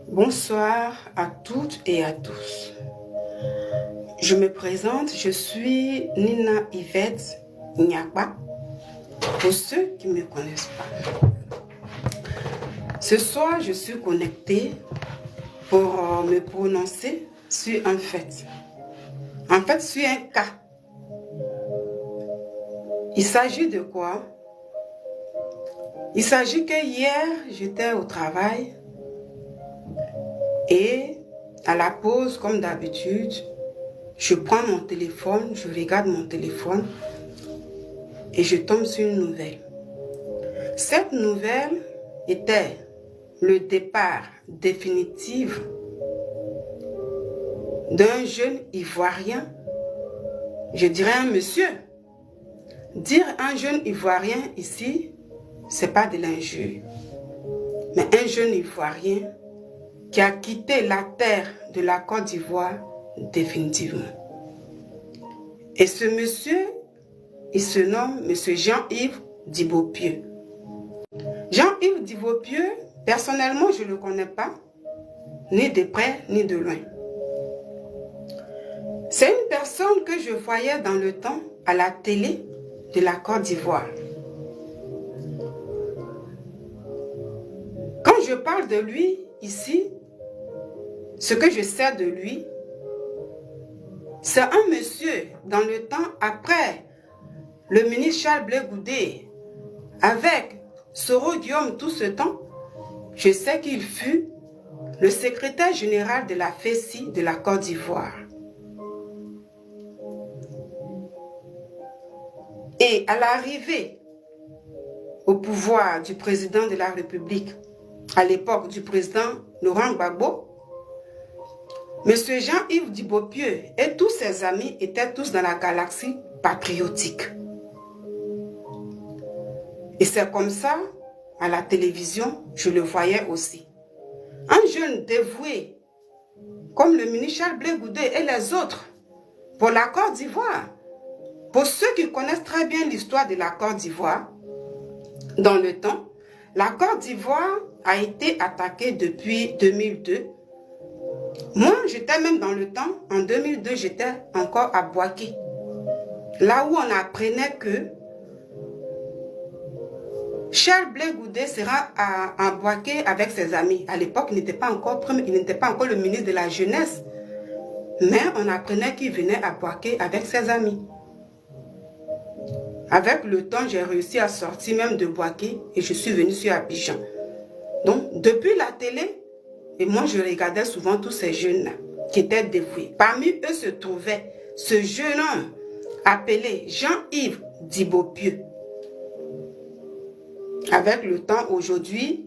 Bonsoir à toutes et à tous. Je me présente, je suis Nina Yvette Nyakba, pour ceux qui ne me connaissent pas. Ce soir, je suis connectée pour me prononcer sur un fait. En fait, sur un cas. Il s'agit de quoi? Il s'agit que hier, j'étais au travail et à la pause, comme d'habitude, je prends mon téléphone, je regarde mon téléphone et je tombe sur une nouvelle. Cette nouvelle était le départ définitif d'un jeune Ivoirien, je dirais un monsieur. Dire un jeune Ivoirien ici, c'est pas de l'injure, mais un jeune Ivoirien qui a quitté la terre de la Côte d'Ivoire définitivement. Et ce monsieur, il se nomme monsieur Jean-Yves Dibopieux. Jean-Yves Dibopieux, personnellement, je ne le connais pas, ni de près ni de loin. C'est une personne que je voyais dans le temps à la télé de la Côte d'Ivoire. Quand je parle de lui ici, ce que je sais de lui, c'est un monsieur dans le temps après le ministre Charles Blé Goudé, avec Soro Guillaume tout ce temps, je sais qu'il fut le secrétaire général de la FESI de la Côte d'Ivoire. Et à l'arrivée au pouvoir du président de la République, à l'époque du président Laurent Gbagbo, M. Jean-Yves Dibopieux et tous ses amis étaient tous dans la galaxie patriotique. Et c'est comme ça, à la télévision, je le voyais aussi. Un jeune dévoué, comme le ministre Charles Blé Goudé et les autres, pour la Côte d'Ivoire. Pour ceux qui connaissent très bien l'histoire de la Côte d'Ivoire, dans le temps, la Côte d'Ivoire a été attaquée depuis 2002. Moi, j'étais même dans le temps, en 2002, j'étais encore à Bouaké. Là où on apprenait que Charles Blé Goudé sera à Bouaké avec ses amis. À l'époque, il n'était pas encore le ministre de la Jeunesse. Mais on apprenait qu'il venait à Bouaké avec ses amis. Avec le temps, j'ai réussi à sortir même de Bouaké et je suis venue sur Abidjan. Donc, depuis la télé, et moi je regardais souvent tous ces jeunes-là qui étaient dévoués. Parmi eux se trouvait ce jeune homme appelé Jean-Yves Dibopieux. Avec le temps aujourd'hui,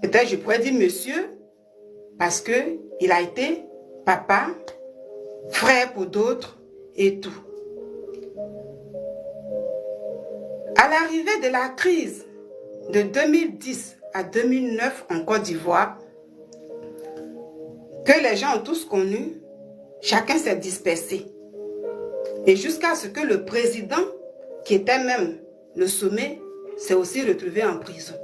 peut-être je pourrais dire monsieur, parce qu'il a été papa, frère pour d'autres et tout. À l'arrivée de la crise de 2010 à 2009 en Côte d'Ivoire, que les gens ont tous connu, chacun s'est dispersé. Et jusqu'à ce que le président, qui était même le sommet, s'est aussi retrouvé en prison.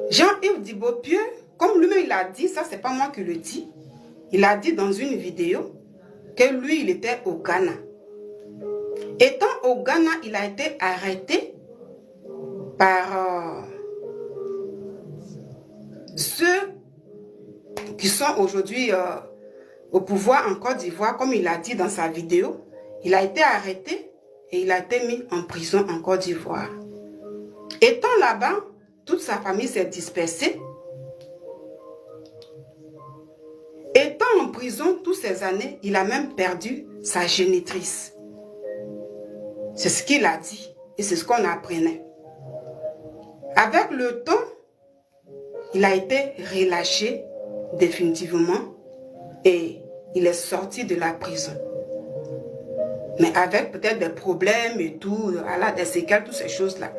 Jean-Yves Dibopieux, comme lui-même il a dit, ça c'est pas moi qui le dis, il a dit dans une vidéo que lui il était au Ghana. Étant au Ghana, il a été arrêté par ceux qui sont aujourd'hui au pouvoir en Côte d'Ivoire, comme il a dit dans sa vidéo. Il a été arrêté et il a été mis en prison en Côte d'Ivoire. Étant là-bas, toute sa famille s'est dispersée. Étant en prison toutes ces années, il a même perdu sa génitrice. C'est ce qu'il a dit et c'est ce qu'on apprenait. Avec le temps, il a été relâché définitivement et il est sorti de la prison. Mais avec peut-être des problèmes et tout, des séquelles, toutes ces choses-là.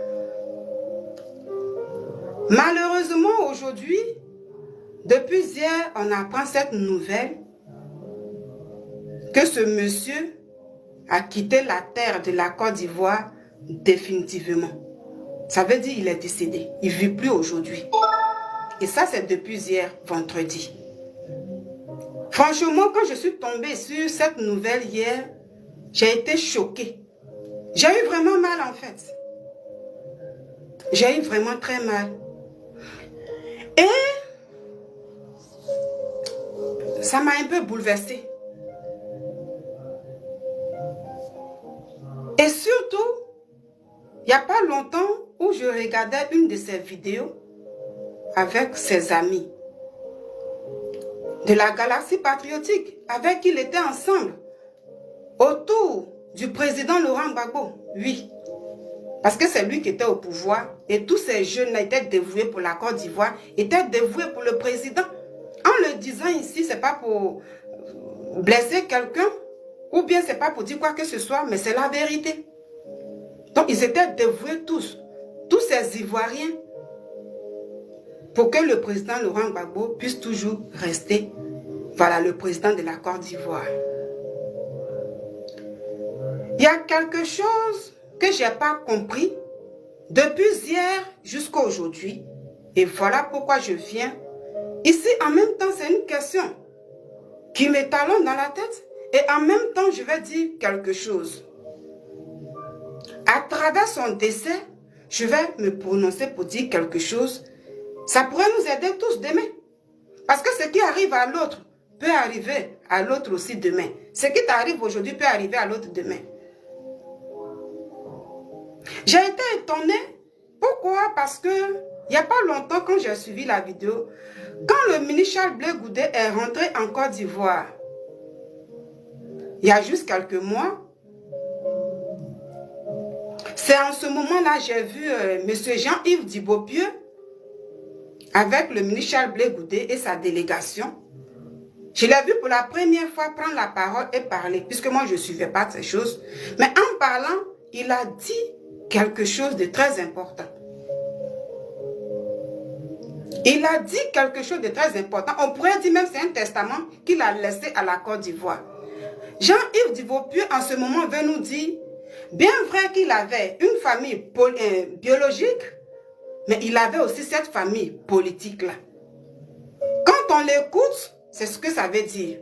Malheureusement, aujourd'hui, depuis hier, on apprend cette nouvelle que ce monsieur a quitté la terre de la Côte d'Ivoire définitivement. Ça veut dire qu'il est décédé. Il ne vit plus aujourd'hui. Et ça, c'est depuis hier, vendredi. Franchement, quand je suis tombée sur cette nouvelle hier, j'ai été choquée. J'ai eu vraiment mal en fait. J'ai eu vraiment très mal. Et ça m'a un peu bouleversée. Et surtout, il n'y a pas longtemps où je regardais une de ses vidéos avec ses amis de la galaxie patriotique avec qui il était ensemble autour du président Laurent Gbagbo. Oui, parce que c'est lui qui était au pouvoir et tous ces jeunes étaient dévoués pour la Côte d'Ivoire, étaient dévoués pour le président. En le disant ici, c'est pas pour blesser quelqu'un ou bien c'est pas pour dire quoi que ce soit, mais c'est la vérité. Donc ils étaient dévoués tous ces Ivoiriens, pour que le président Laurent Gbagbo puisse toujours rester, voilà, le président de la Côte d'Ivoire. Il y a quelque chose que je n'ai pas compris depuis hier jusqu'à aujourd'hui. Et voilà pourquoi je viens. Ici, en même temps, c'est une question qui me talonne dans la tête. Et en même temps, je vais dire quelque chose. À travers son décès, je vais me prononcer pour dire quelque chose. Ça pourrait nous aider tous demain. Parce que ce qui arrive à l'autre peut arriver à l'autre aussi demain. Ce qui t'arrive aujourd'hui peut arriver à l'autre demain. J'ai été étonnée. Pourquoi? Parce que il n'y a pas longtemps, quand j'ai suivi la vidéo, quand le ministre Charles Blé Goudé est rentré en Côte d'Ivoire, il y a juste quelques mois, c'est en ce moment-là j'ai vu M. Jean-Yves Dibopieux avec le ministre Charles Blé Goudé et sa délégation. Je l'ai vu pour la première fois prendre la parole et parler, puisque moi je ne suivais pas ces choses. Mais en parlant, il a dit quelque chose de très important. Il a dit quelque chose de très important. On pourrait dire même que c'est un testament qu'il a laissé à la Côte d'Ivoire. Jean-Yves Dibopieux en ce moment veut nous dire, bien vrai qu'il avait une famille biologique, mais il avait aussi cette famille politique-là. Quand on l'écoute, c'est ce que ça veut dire.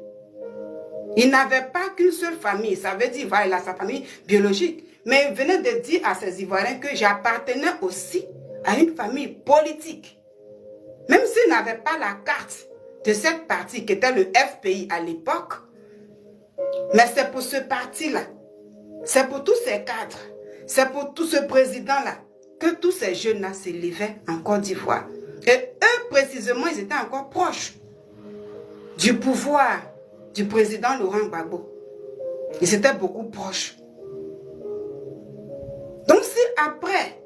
Il n'avait pas qu'une seule famille. Ça veut dire, voilà, il a sa famille biologique. Mais il venait de dire à ces Ivoiriens que j'appartenais aussi à une famille politique. Même s'il n'avait pas la carte de cette partie qui était le FPI à l'époque, mais c'est pour ce parti-là, c'est pour tous ces cadres, c'est pour tout ce président-là, que tous ces jeunes-là s'élevaient en Côte d'Ivoire. Et eux, précisément, ils étaient encore proches du pouvoir du président Laurent Gbagbo. Ils étaient beaucoup proches. Donc si après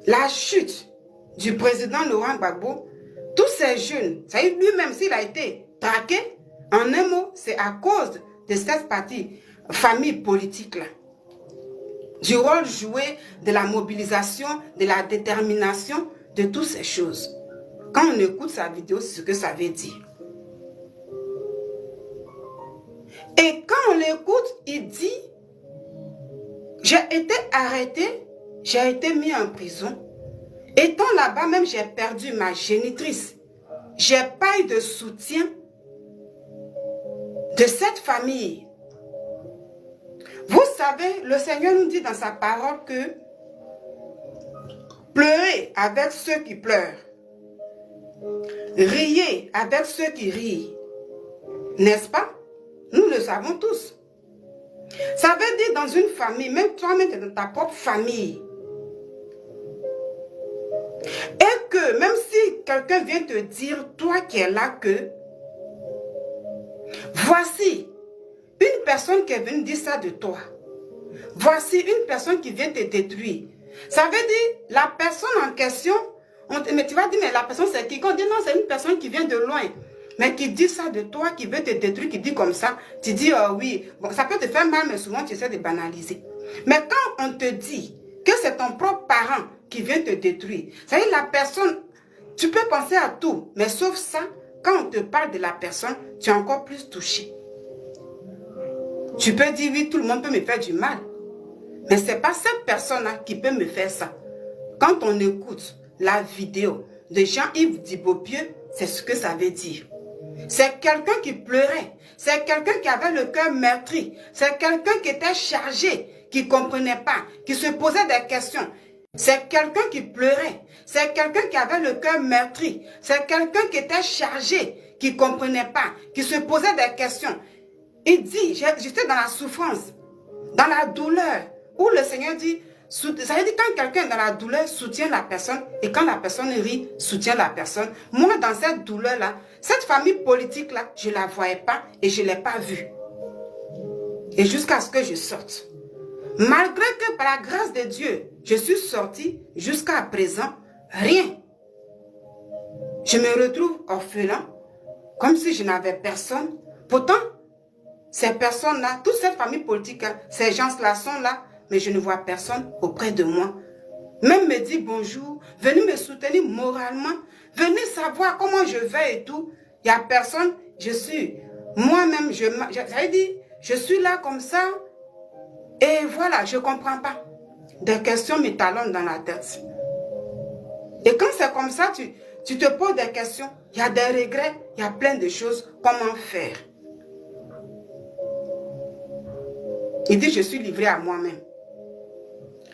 la chute du président Laurent Gbagbo, tous ces jeunes, ça y est, lui-même s'il a été traqué, en un mot, c'est à cause de cette partie famille politique-là. Du rôle joué, de la mobilisation, de la détermination, de toutes ces choses. Quand on écoute sa vidéo, c'est ce que ça veut dire. Et quand on l'écoute, il dit, j'ai été arrêté, j'ai été mis en prison. Étant là-bas, même j'ai perdu ma génitrice. J'ai pas eu de soutien de cette famille. Vous savez, le Seigneur nous dit dans sa parole que pleurez avec ceux qui pleurent. Riez avec ceux qui rient. N'est-ce pas? Nous le savons tous. Ça veut dire dans une famille, même toi-même dans ta propre famille. Et que même si quelqu'un vient te dire, toi qui es là, que voici une personne qui est venue dire ça de toi. Voici une personne qui vient te détruire. Ça veut dire, la personne en question, mais tu vas dire, mais la personne c'est qui? Quand on dit non, c'est une personne qui vient de loin. Mais qui dit ça de toi, qui veut te détruire, qui dit comme ça, tu dis oui, bon, ça peut te faire mal, mais souvent tu essaies de banaliser. Mais quand on te dit que c'est ton propre parent qui vient te détruire, ça veut dire la personne, tu peux penser à tout, mais sauf ça, quand on te parle de la personne, tu es encore plus touché. Tu peux dire oui, tout le monde peut me faire du mal. Mais ce n'est pas cette personne-là qui peut me faire ça. quand on écoute la vidéo de Jean-Yves Dibopieux, c'est ce que ça veut dire. C'est quelqu'un qui pleurait, c'est quelqu'un qui avait le cœur meurtri, c'est quelqu'un qui était chargé, qui ne comprenait pas, qui se posait des questions. C'est quelqu'un qui pleurait, c'est quelqu'un qui avait le cœur meurtri, c'est quelqu'un qui était chargé, qui ne comprenait pas, qui se posait des questions. Il dit, j'étais dans la souffrance, dans la douleur, où le Seigneur dit, ça veut dire quand quelqu'un est dans la douleur, soutient la personne, et quand la personne rit, soutient la personne. Moi, dans cette douleur-là, cette famille politique-là, je ne la voyais pas et je ne l'ai pas vue. Et jusqu'à ce que je sorte. Malgré que par la grâce de Dieu, je suis sortie, jusqu'à présent, rien. Je me retrouve orphelin, comme si je n'avais personne. Pourtant, ces personnes-là, toute cette famille politique, ces gens-là sont là, mais je ne vois personne auprès de moi. Même me dire bonjour, venez me soutenir moralement, venez savoir comment je vais et tout. Il n'y a personne, je suis moi-même, j'avais dit, je suis là comme ça, et voilà, je ne comprends pas. Des questions m'étalonnent dans la tête. Et quand c'est comme ça, tu te poses des questions, il y a des regrets, il y a plein de choses, comment faire? Il dit, je suis livré à moi-même.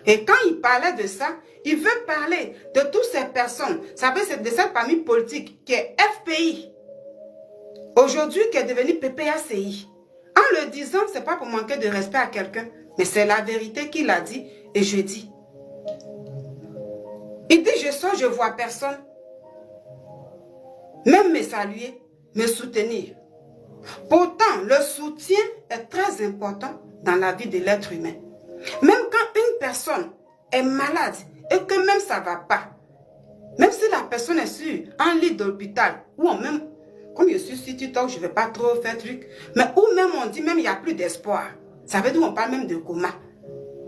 Et quand il parlait de ça, il veut parler de toutes ces personnes. Vous savez, c'est de cette famille politique qui est FPI. Aujourd'hui, qui est devenue PPACI. En le disant, ce n'est pas pour manquer de respect à quelqu'un, mais c'est la vérité qu'il a dit et je dis. Il dit, je sors, je ne vois personne. Même me saluer, me soutenir. Pourtant, le soutien est très important dans la vie de l'être humain. Même quand une personne est malade et que même ça ne va pas, même si la personne est sur un lit d'hôpital, ou même, comme je suis sur TikTok, je ne vais pas trop faire truc, mais où même on dit même il n'y a plus d'espoir. Ça veut dire qu'on parle même de coma.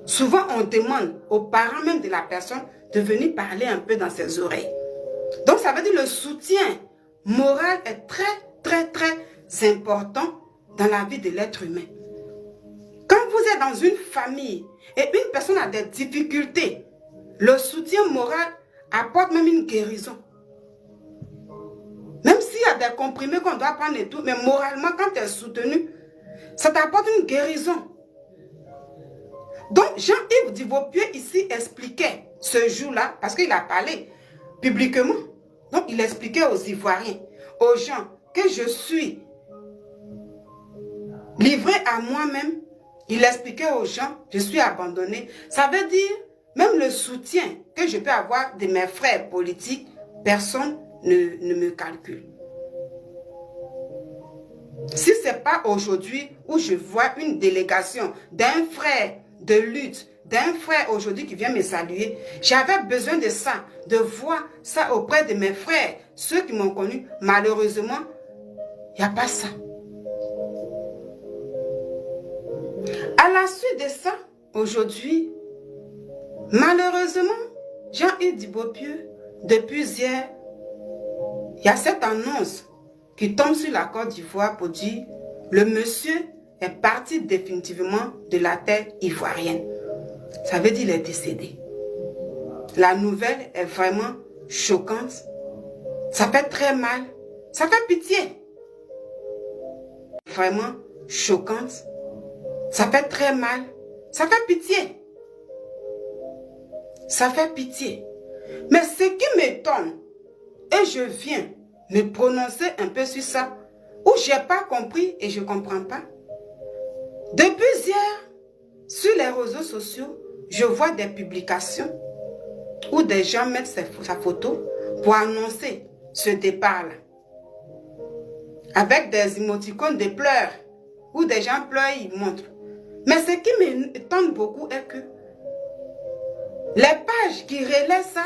Souvent on demande aux parents même de la personne de venir parler un peu dans ses oreilles. Donc ça veut dire le soutien moral est très important dans la vie de l'être humain. Quand vous êtes dans une famille et une personne a des difficultés, le soutien moral apporte même une guérison. Même s'il y a des comprimés qu'on doit prendre et tout, mais moralement, quand tu es soutenu, ça t'apporte une guérison. Donc, Jean-Yves Dibopieux ici expliquait ce jour-là, parce qu'il a parlé publiquement. Donc, il expliquait aux Ivoiriens, aux gens, que je suis livré à moi-même. Il expliquait aux gens, je suis abandonné. Ça veut dire, même le soutien que je peux avoir de mes frères politiques, personne ne me calcule. Si ce n'est pas aujourd'hui où je vois une délégation d'un frère de lutte, d'un frère aujourd'hui qui vient me saluer, j'avais besoin de ça, de voir ça auprès de mes frères, ceux qui m'ont connu. Malheureusement, il n'y a pas ça. À la suite de ça, aujourd'hui, malheureusement, Jean-Yves Dibopieux, depuis hier, il y a cette annonce qui tombe sur la Côte d'Ivoire pour dire le monsieur est parti définitivement de la terre ivoirienne. Ça veut dire qu'il est décédé. La nouvelle est vraiment choquante. Ça fait très mal. Ça fait pitié. Vraiment choquante. Ça fait très mal. Ça fait pitié. Ça fait pitié. Mais ce qui m'étonne, et je viens me prononcer un peu sur ça, où je n'ai pas compris et je ne comprends pas. Depuis hier, sur les réseaux sociaux, je vois des publications où des gens mettent sa photo pour annoncer ce départ-là. Avec des émoticônes de pleurs, où des gens pleurent et ils montrent. Mais ce qui m'étonne beaucoup est que les pages qui relaient ça,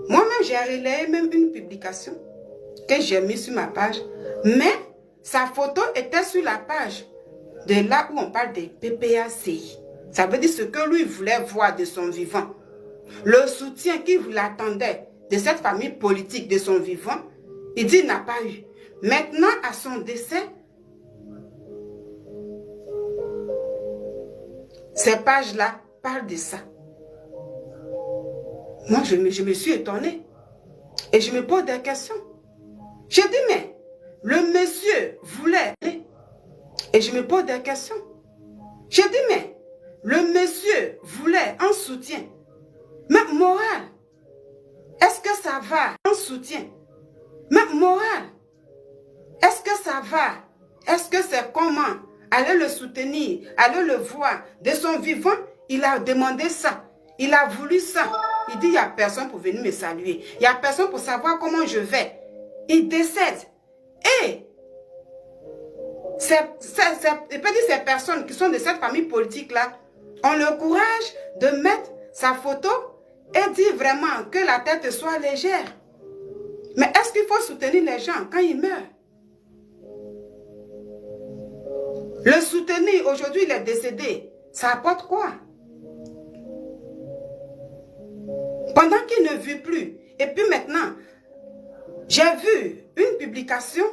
moi-même j'ai relayé même une publication que j'ai mise sur ma page, mais sa photo était sur la page de là où on parle des PPACI. Ça veut dire ce que lui voulait voir de son vivant. Le soutien qu'il attendait de cette famille politique de son vivant, il dit il n'a pas eu. Maintenant, à son décès, ces pages-là parlent de ça. Moi, je me suis étonnée. Et je me pose des questions. J'ai dit, mais le monsieur voulait aller. Et je me pose des questions. J'ai dit, mais le monsieur voulait un soutien. Mais moral, est-ce que ça va? Un soutien. Mais moral, est-ce que ça va? Est-ce que c'est comment? Aller le soutenir, aller le voir. De son vivant, il a demandé ça. Il a voulu ça. Il dit, il n'y a personne pour venir me saluer. Il n'y a personne pour savoir comment je vais. Il décède. Et ces personnes qui sont de cette famille politique-là ont le courage de mettre sa photo et dire vraiment que la tête soit légère. Mais est-ce qu'il faut soutenir les gens quand ils meurent? Le soutenir, aujourd'hui il est décédé, ça apporte quoi? Pendant qu'il ne vit plus. Et puis maintenant, j'ai vu une publication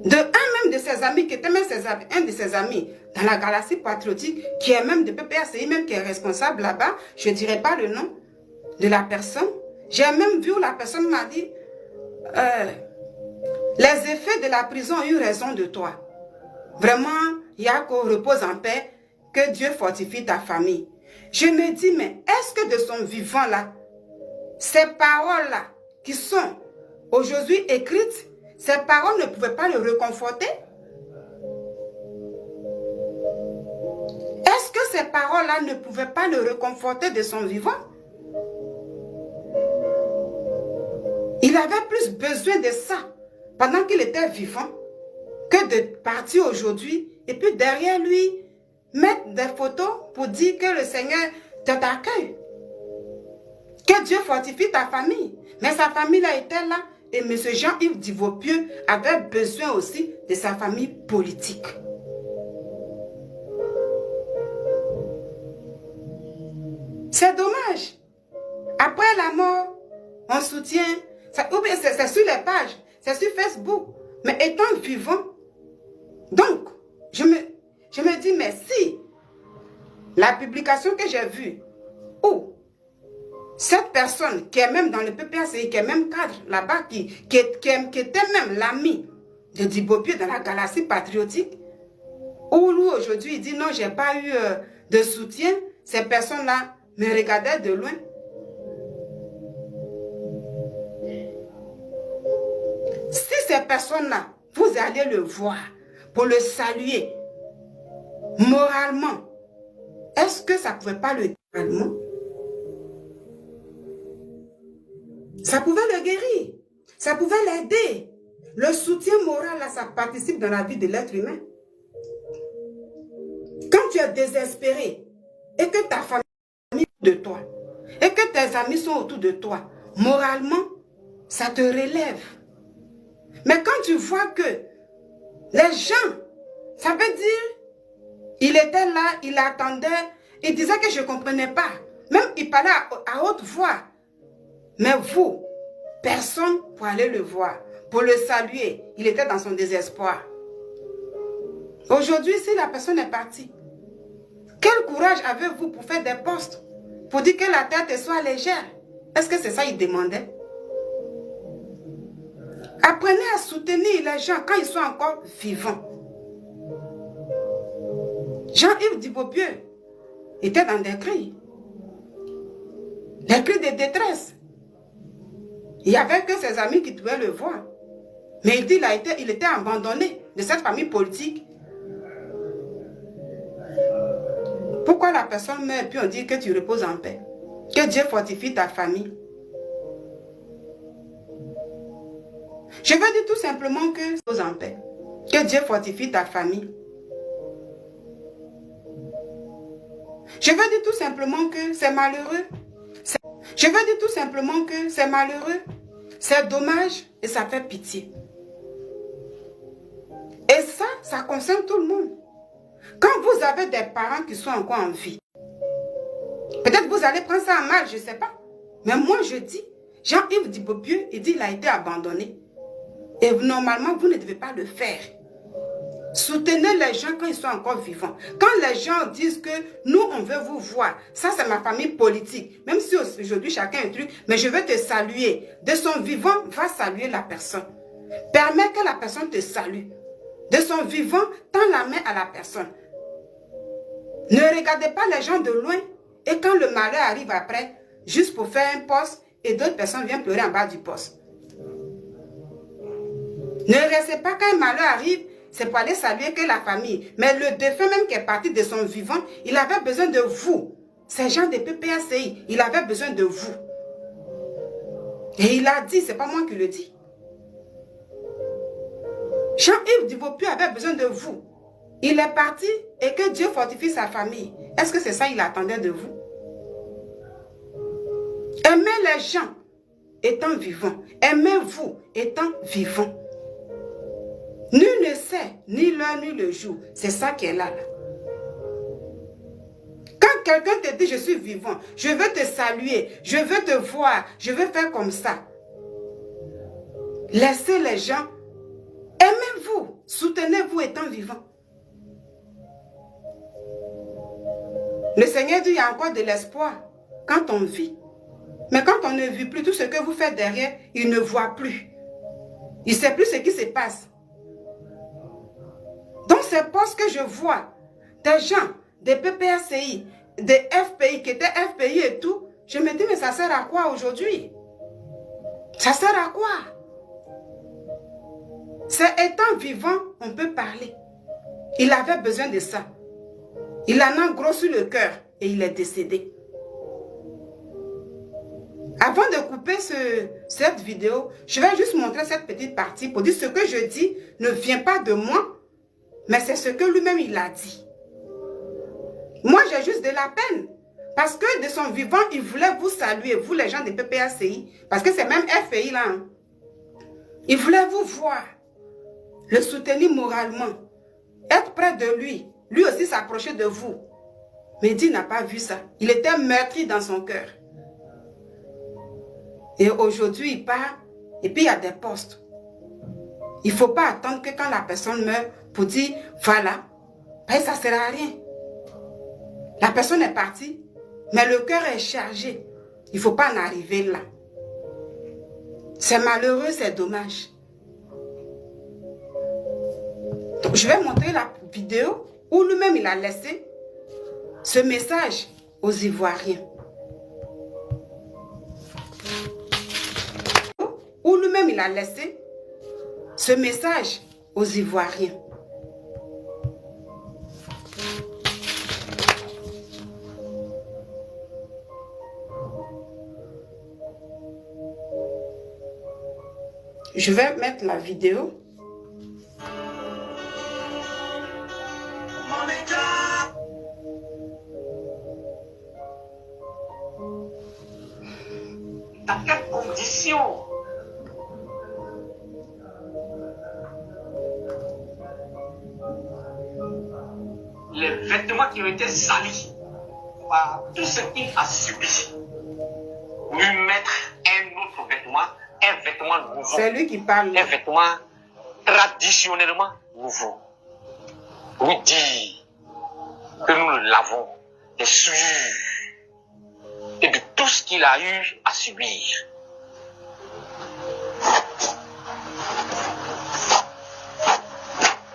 de un même de ses amis, qui était même un de ses amis dans la galaxie patriotique, qui est même de PPACI, même qui est responsable là-bas. Je ne dirai pas le nom de la personne. J'ai même vu où la personne m'a dit, les effets de la prison ont eu raison de toi. Vraiment, il y a qu'on repose en paix, que Dieu fortifie ta famille. Je me dis, mais est-ce que de son vivant là, ces paroles-là qui sont aujourd'hui écrites, ces paroles ne pouvaient pas le réconforter? Est-ce que ces paroles-là ne pouvaient pas le réconforter de son vivant? Il avait plus besoin de ça pendant qu'il était vivant que de partir aujourd'hui et puis derrière lui mettre des photos pour dire que le Seigneur t'accueille. Que Dieu fortifie ta famille. Mais sa famille là était là et M. Jean-Yves Divaupieux avait besoin aussi de sa famille politique. C'est dommage. Après la mort, on soutient, ou bien c'est sur les pages, c'est sur Facebook, mais étant vivant, donc, je me dis, mais si la publication que j'ai vue, où cette personne qui est même dans le PPACI, qui est même cadre là-bas, qui était même l'ami de Divaupieux dans la galaxie patriotique, où lui aujourd'hui il dit non, j'ai pas eu de soutien, ces personnes-là me regardaient de loin. Si ces personnes-là, vous allez le voir pour le saluer moralement, est-ce que ça ne pouvait pas le guérir moralement? Ça pouvait le guérir, ça pouvait l'aider. Le soutien moral, là, ça participe dans la vie de l'être humain. Quand tu es désespéré et que ta famille est de toi, et que tes amis sont autour de toi, moralement, ça te relève. Mais quand tu vois que les gens, ça veut dire, il était là, il attendait, il disait que je ne comprenais pas. Même il parlait à haute voix. Mais vous, personne pour aller le voir, pour le saluer. Il était dans son désespoir. Aujourd'hui, si la personne est partie, quel courage avez-vous pour faire des postes, pour dire que la tête soit légère? Est-ce que c'est ça qu'il demandait? Apprenez à soutenir les gens quand ils sont encore vivants. Jean-Yves Divaupieux était dans des cris. Des cris de détresse. Il n'y avait que ses amis qui pouvaient le voir. Mais il dit qu'il était abandonné de cette famille politique. Pourquoi la personne meurt et puis on dit que tu reposes en paix? Que Dieu fortifie ta famille. Je veux dire tout simplement que tu reposes en paix. Que Dieu fortifie ta famille. Je veux dire tout simplement que c'est malheureux. Je veux dire tout simplement que c'est malheureux. C'est dommage et ça fait pitié. Et ça concerne tout le monde. Quand vous avez des parents qui sont encore en vie, peut-être vous allez prendre ça en mal, je ne sais pas. Mais moi je dis, Jean-Yves Divaupieux, il dit qu'il a été abandonné. Et normalement, vous ne devez pas le faire. Soutenez les gens quand ils sont encore vivants. Quand les gens disent que nous, on veut vous voir, ça c'est ma famille politique. Même si aujourd'hui chacun est un truc, mais je veux te saluer. De son vivant, va saluer la personne. Permets que la personne te salue. De son vivant, tends la main à la personne. Ne regardez pas les gens de loin. Et quand le malheur arrive après, juste pour faire un poste, et d'autres personnes viennent pleurer en bas du poste. Ne restez pas quand un malheur arrive, c'est pour aller saluer que la famille. Mais le défunt même qui est parti de son vivant, il avait besoin de vous. Ces gens de PPACI, il avait besoin de vous. Et il a dit, c'est pas moi qui le dis. Jean-Yves Divopu avait besoin de vous. Il est parti et que Dieu fortifie sa famille. Est-ce que c'est ça qu'il attendait de vous? Aimez les gens étant vivants. Aimez-vous étant vivants. Nul ne sait ni l'heure ni le jour. C'est ça qui est là. Quand quelqu'un te dit je suis vivant, je veux te saluer, je veux te voir, je veux faire comme ça. Laissez les gens. Aimez-vous. Soutenez-vous étant vivant. Le Seigneur dit il y a encore de l'espoir quand on vit. Mais quand on ne vit plus, tout ce que vous faites derrière, il ne voit plus. Il ne sait plus ce qui se passe. Donc c'est parce que je vois des gens, des PPACI, des FPI, qui étaient FPI et tout, je me dis mais ça sert à quoi aujourd'hui? Ça sert à quoi? C'est étant vivant, on peut parler. Il avait besoin de ça. Il en a gros sur le cœur et il est décédé. Avant de couper cette vidéo, je vais juste montrer cette petite partie pour dire ce que je dis ne vient pas de moi, mais c'est ce que lui-même il a dit. Moi, j'ai juste de la peine. Parce que de son vivant, il voulait vous saluer, vous les gens des PPACI, parce que c'est même FPI là. Hein. Il voulait vous voir, le soutenir moralement, être près de lui, lui aussi s'approcher de vous. Mais Dieu n'a pas vu ça. Il était meurtri dans son cœur. Et aujourd'hui, il part, et puis il y a des postes. Il ne faut pas attendre que quand la personne meurt, pour dire, voilà, ben, ça ne sert à rien. La personne est partie, mais le cœur est chargé. Il ne faut pas en arriver là. C'est malheureux, c'est dommage. Donc, je vais montrer la vidéo où lui-même il a laissé ce message aux Ivoiriens. Où lui-même il a laissé ce message aux Ivoiriens. Je vais mettre la vidéo. Dans quelles conditions? Les vêtements qui ont été salis par tout ce qu'il a subi. Lui mettre un autre vêtement, un vêtement nouveau. C'est lui qui parle. Un vêtement traditionnellement nouveau. Lui dire que nous le lavons des souillures et de tout ce qu'il a eu à subir.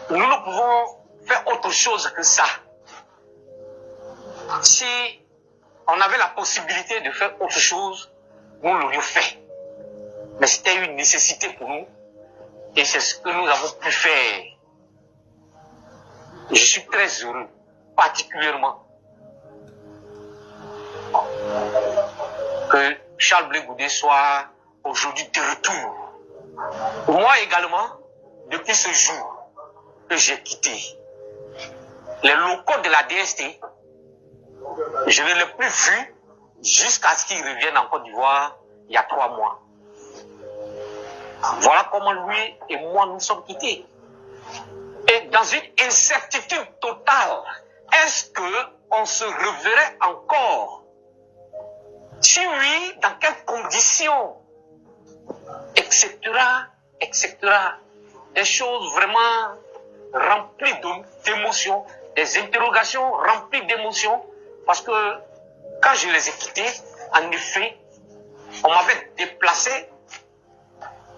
Nous ne pouvons faire autre chose que ça. Si on avait la possibilité de faire autre chose, nous l'aurions fait. Mais c'était une nécessité pour nous et c'est ce que nous avons pu faire. Je suis très heureux, particulièrement, que Charles Blé Goudé soit aujourd'hui de retour. Moi également, depuis ce jour que j'ai quitté les locaux de la DST, je ne l'ai plus vu jusqu'à ce qu'il revienne en Côte d'Ivoire il y a 3 mois. Voilà comment lui et moi nous sommes quittés. Et dans une incertitude totale, est-ce qu'on se reverrait encore? Si oui, dans quelles conditions? Etc. Etc. Des choses vraiment remplis d'émotions, des interrogations remplies d'émotions, parce que quand je les ai quittés, en effet, on m'avait déplacé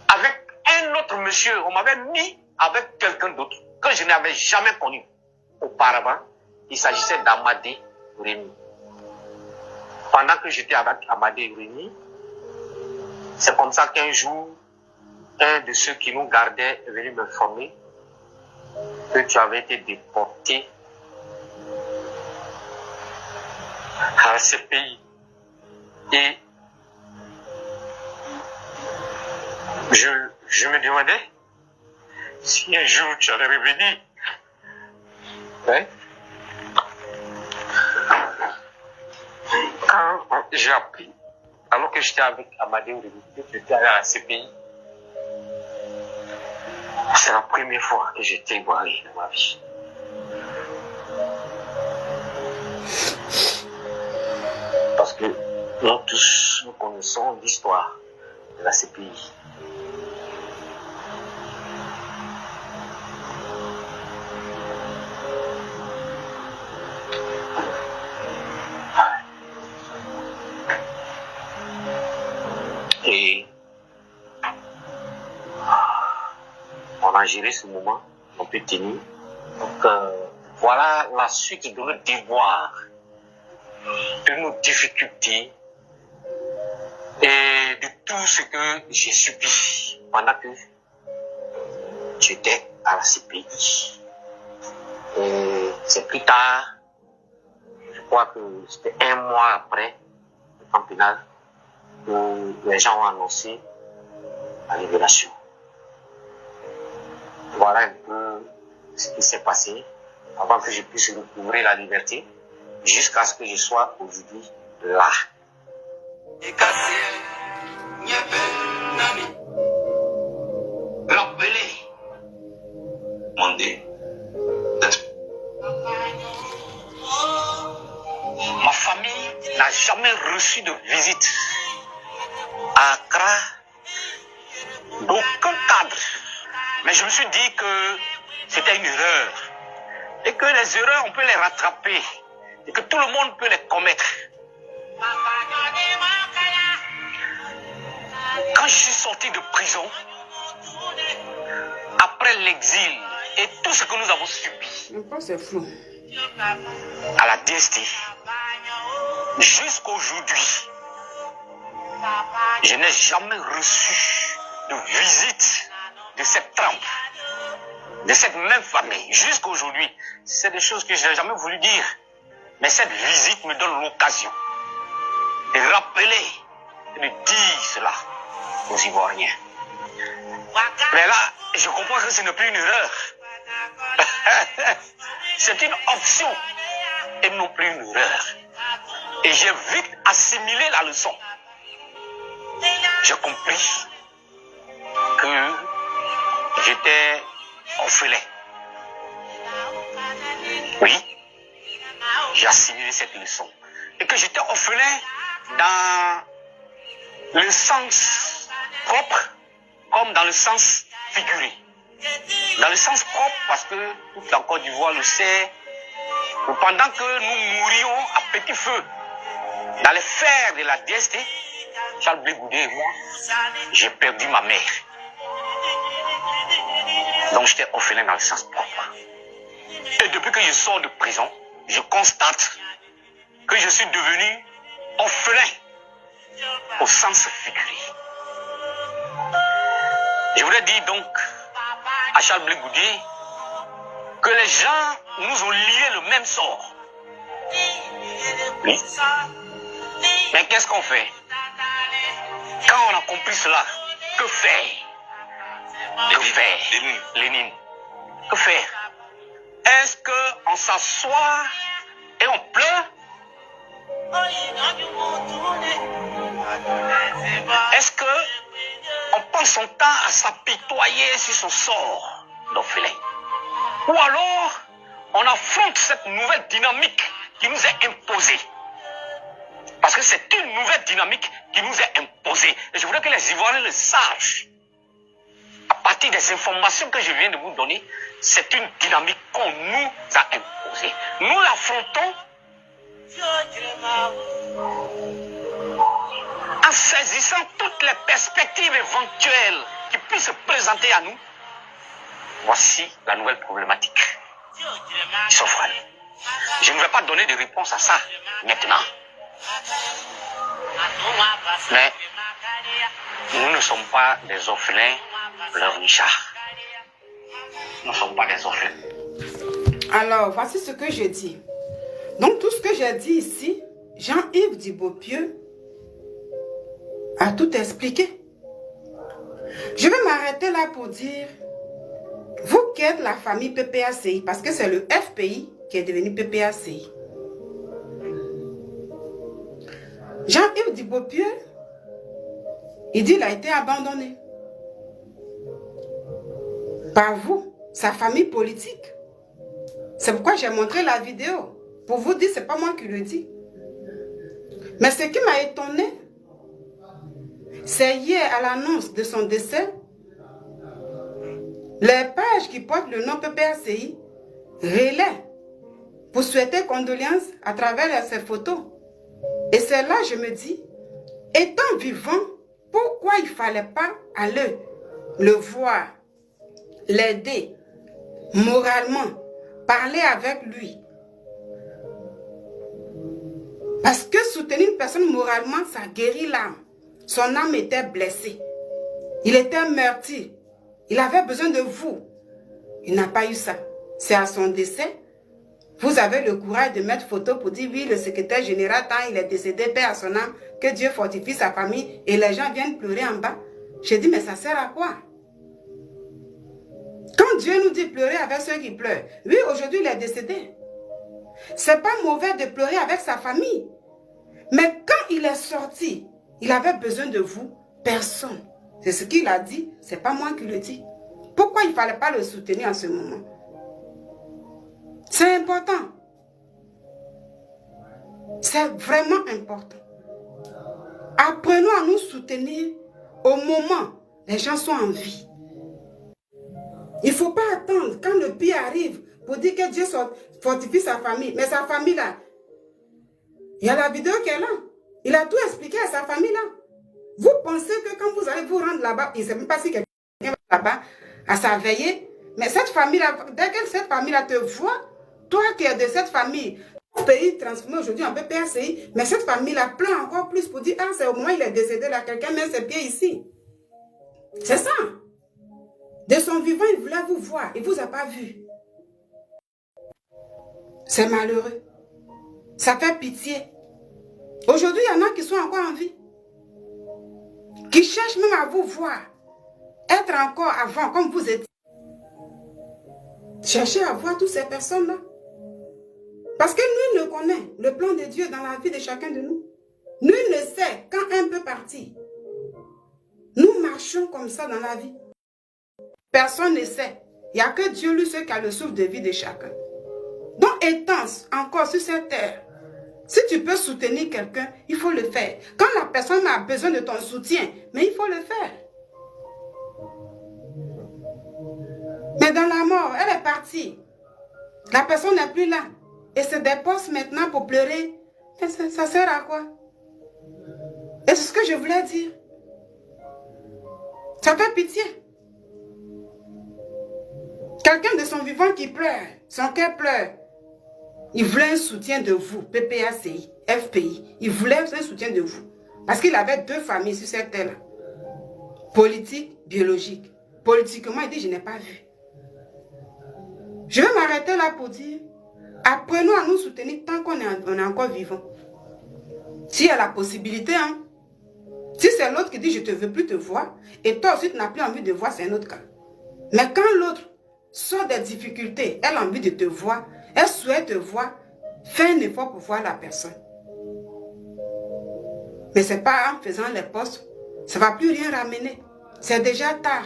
avec un autre monsieur, on m'avait mis avec quelqu'un d'autre que je n'avais jamais connu auparavant. Il s'agissait d'Amadé Rémi. Pendant que j'étais avec Amadé Rémi, c'est comme ça qu'un jour, un de ceux qui nous gardaient est venu m'informer que tu avais été déporté à ce pays. Et je me demandais si un jour tu allais revenir. Ouais. Quand j'ai appris, alors que j'étais avec Amadé Rémi, que tu étais allé à ce pays, c'est la première fois que j'étais ivoirien dans ma vie. Parce que nous tous, nous connaissons l'histoire de la CPI. Et on a géré ce moment, on peut tenir. Donc voilà la suite de nos devoirs, de nos difficultés et de tout ce que j'ai subi pendant que j'étais à la CPI. Et c'est plus tard, je crois que c'était un mois après le camp pénal, où les gens ont annoncé la libération. Voilà un peu ce qui s'est passé avant que je puisse recouvrer la liberté, jusqu'à ce que je sois aujourd'hui là. Rappelez, demandez d'être. Ma famille n'a jamais reçu de visite à Accra d'aucun cadre. Mais je me suis dit que c'était une erreur. Et que les erreurs, on peut les rattraper. Et que tout le monde peut les commettre. Quand je suis sorti de prison, après l'exil et tout ce que nous avons subi, c'est flou, à la DST, jusqu'aujourd'hui, je n'ai jamais reçu de visite de cette trempe, de cette même famille, jusqu'aujourd'hui. C'est des choses que je n'ai jamais voulu dire. Mais cette visite me donne l'occasion de rappeler, de dire cela aux Ivoiriens. Mais là, je comprends que ce n'est plus une erreur. C'est une option et non plus une erreur. Et j'ai vite assimilé la leçon. J'ai compris que j'étais orphelin. Oui, j'ai assimilé cette leçon. Et que j'étais orphelin dans le sens propre comme dans le sens figuré. Dans le sens propre parce que toute la Côte d'Ivoire le sait, que pendant que nous mourions à petit feu dans les fers de la DST, Charles Blé Goudé et moi, j'ai perdu ma mère. Donc j'étais orphelin dans le sens propre. Et depuis que je sors de prison, je constate que je suis devenu orphelin au sens figuré. Je voudrais dire donc à Charles Blé Goudé que les gens nous ont liés le même sort. Oui. Mais qu'est-ce qu'on fait? Quand on a compris cela, que faire? Que faire? Lénine. Que faire? Est-ce qu'on s'assoit et on pleure? Est-ce qu'on passe son temps à s'apitoyer sur son sort d'orphelin? Ou alors, on affronte cette nouvelle dynamique qui nous est imposée? Parce que c'est une nouvelle dynamique qui nous est imposée. Et je voudrais que les Ivoiriens le sachent. À partir partir des informations que je viens de vous donner, c'est une dynamique qu'on nous a imposée. Nous l'affrontons en saisissant toutes les perspectives éventuelles qui puissent se présenter à nous. Voici la nouvelle problématique qui s'offre à nous. Je ne vais pas donner de réponse à ça maintenant. Mais nous ne sommes pas des orphelins pleurnichards. Nous ne sommes pas des orphelins. Alors, voici ce que je dis. Donc, tout ce que j'ai dit ici, Jean-Yves Dubopieux a tout expliqué. Je vais m'arrêter là pour dire, vous qui êtes la famille PPACI, parce que c'est le FPI qui est devenu PPACI. Jean-Yves Dubopieux, il dit qu'il a été abandonné par vous, sa famille politique. C'est pourquoi j'ai montré la vidéo. Pour vous dire, ce n'est pas moi qui le dis. Mais ce qui m'a étonné, c'est hier à l'annonce de son décès, les pages qui portent le nom PPACI relaient pour souhaiter condoléances à travers ces photos. Et c'est là je me dis, étant vivant, pourquoi il ne fallait pas aller le voir, l'aider moralement, parler avec lui? Parce que soutenir une personne moralement, ça guérit l'âme. Son âme était blessée. Il était meurtri. Il avait besoin de vous. Il n'a pas eu ça. C'est à son décès. Vous avez le courage de mettre photo pour dire, oui, le secrétaire général, tant il est décédé, paix à son âme, que Dieu fortifie sa famille, et les gens viennent pleurer en bas. J'ai dit, mais ça sert à quoi? Quand Dieu nous dit pleurer avec ceux qui pleurent, oui, aujourd'hui il est décédé. C'est pas mauvais de pleurer avec sa famille. Mais quand il est sorti, il avait besoin de vous, personne. C'est ce qu'il a dit, c'est pas moi qui le dis. Pourquoi il ne fallait pas le soutenir en ce moment? C'est important. C'est vraiment important. Apprenons à nous soutenir au moment où les gens sont en vie. Il ne faut pas attendre quand le pire arrive pour dire que Dieu fortifie sa famille. Mais sa famille là, il y a la vidéo qui est là. Il a tout expliqué à sa famille là. Vous pensez que quand vous allez vous rendre là-bas, il ne sait même pas si quelqu'un va là-bas à sa veillée. Mais cette famille-là, dès que cette famille-là te voit, toi qui es de cette famille, le pays transformé aujourd'hui en PPACI, mais cette famille-là pleure encore plus pour dire, ah, c'est au moment où il est décédé là, quelqu'un met ses pieds ici. C'est ça. De son vivant, il voulait vous voir, il ne vous a pas vu. C'est malheureux. Ça fait pitié. Aujourd'hui, il y en a qui sont encore en vie. Qui cherchent même à vous voir. Être encore avant, comme vous êtes. Cherchez à voir toutes ces personnes-là. Parce que nul ne connaît le plan de Dieu dans la vie de chacun de nous. Nul ne sait quand un peut partir. Nous marchons comme ça dans la vie. Personne ne sait. Il n'y a que Dieu, lui, seul qui a le souffle de vie de chacun. Donc, étant encore sur cette terre, si tu peux soutenir quelqu'un, il faut le faire. Quand la personne a besoin de ton soutien, mais il faut le faire. Mais dans la mort, elle est partie. La personne n'est plus là. Et se dépose maintenant pour pleurer. Mais ça sert à quoi? Et c'est ce que je voulais dire. Ça fait pitié. Quelqu'un de son vivant qui pleure, son cœur pleure. Il voulait un soutien de vous, PPACI, FPI. Il voulait un soutien de vous. Parce qu'il avait deux familles sur cette terre-là. Politique, biologique. Politiquement, il dit, je n'ai pas vu. Je vais m'arrêter là pour dire, apprenons à nous soutenir tant qu'on est encore vivant. S'il y a la possibilité, hein. Si c'est l'autre qui dit, je ne veux plus te voir, et toi aussi tu n'as plus envie de voir, c'est un autre cas. Mais quand l'autre sort des difficultés, elle a envie de te voir, elle souhaite te voir, fais un effort pour voir la personne. Mais ce n'est pas en faisant les postes, ça ne va plus rien ramener. C'est déjà tard.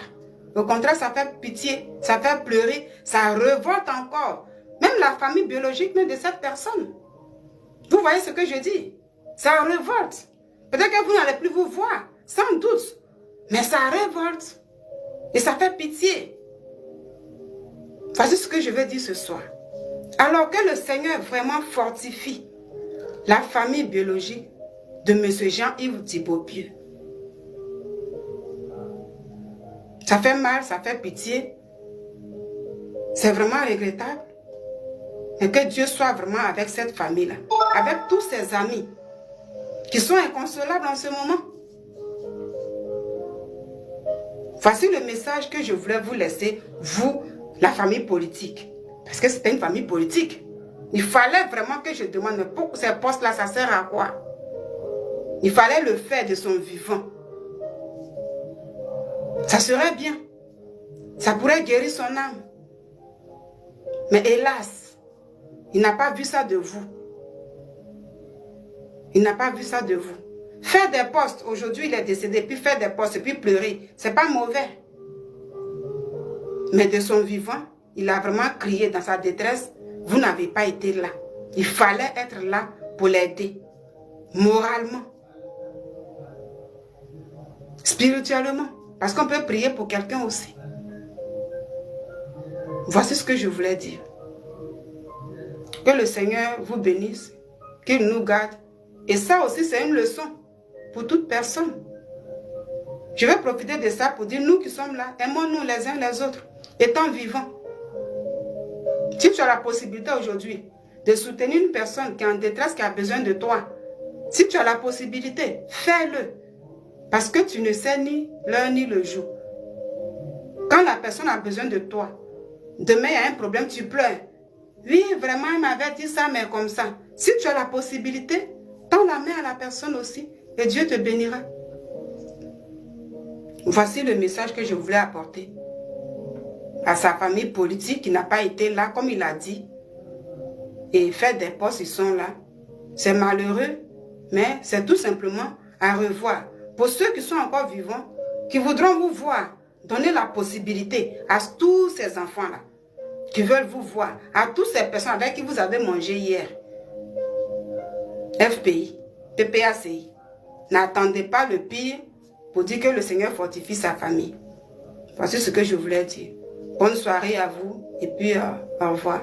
Au contraire, ça fait pitié, ça fait pleurer, ça révolte encore. Même la famille biologique même de cette personne. Vous voyez ce que je dis? Ça révolte. Peut-être que vous n'allez plus vous voir, sans doute. Mais ça révolte. Et ça fait pitié. Voici ce que je veux dire ce soir. Alors que le Seigneur vraiment fortifie la famille biologique de M. Jean-Yves Thibaut-Pieux. Ça fait mal, ça fait pitié. C'est vraiment regrettable. Et que Dieu soit vraiment avec cette famille-là, avec tous ses amis qui sont inconsolables en ce moment. Voici le message que je voulais vous laisser, vous, la famille politique. Parce que c'était une famille politique. Il fallait vraiment que je demande, mais pour ces postes-là, ça sert à quoi? Il fallait le faire de son vivant. Ça serait bien. Ça pourrait guérir son âme. Mais hélas, il n'a pas vu ça de vous. Il n'a pas vu ça de vous. Faire des postes, aujourd'hui il est décédé, puis faire des postes, puis pleurer, c'est pas mauvais. Mais de son vivant, il a vraiment crié dans sa détresse, vous n'avez pas été là. Il fallait être là pour l'aider. Moralement. Spirituellement. Parce qu'on peut prier pour quelqu'un aussi. Voici ce que je voulais dire. Que le Seigneur vous bénisse, qu'il nous garde. Et ça aussi, c'est une leçon pour toute personne. Je vais profiter de ça pour dire, nous qui sommes là, aimons-nous les uns les autres, étant vivants. Si tu as la possibilité aujourd'hui de soutenir une personne qui est en détresse, qui a besoin de toi, si tu as la possibilité, fais-le. Parce que tu ne sais ni l'heure ni le jour. Quand la personne a besoin de toi, demain il y a un problème, tu pleures. Oui, vraiment, il m'avait dit ça, mais comme ça. Si tu as la possibilité, tends la main à la personne aussi et Dieu te bénira. Voici le message que je voulais apporter à sa famille politique qui n'a pas été là, comme il a dit. Et faire des postes, ils sont là. C'est malheureux, mais c'est tout simplement à revoir. Pour ceux qui sont encore vivants, qui voudront vous voir, donnez la possibilité à tous ces enfants-là, qui veulent vous voir, à toutes ces personnes avec qui vous avez mangé hier. FPI, PPACI. N'attendez pas le pire pour dire que le Seigneur fortifie sa famille. Voici ce que je voulais dire. Bonne soirée à vous et puis au revoir.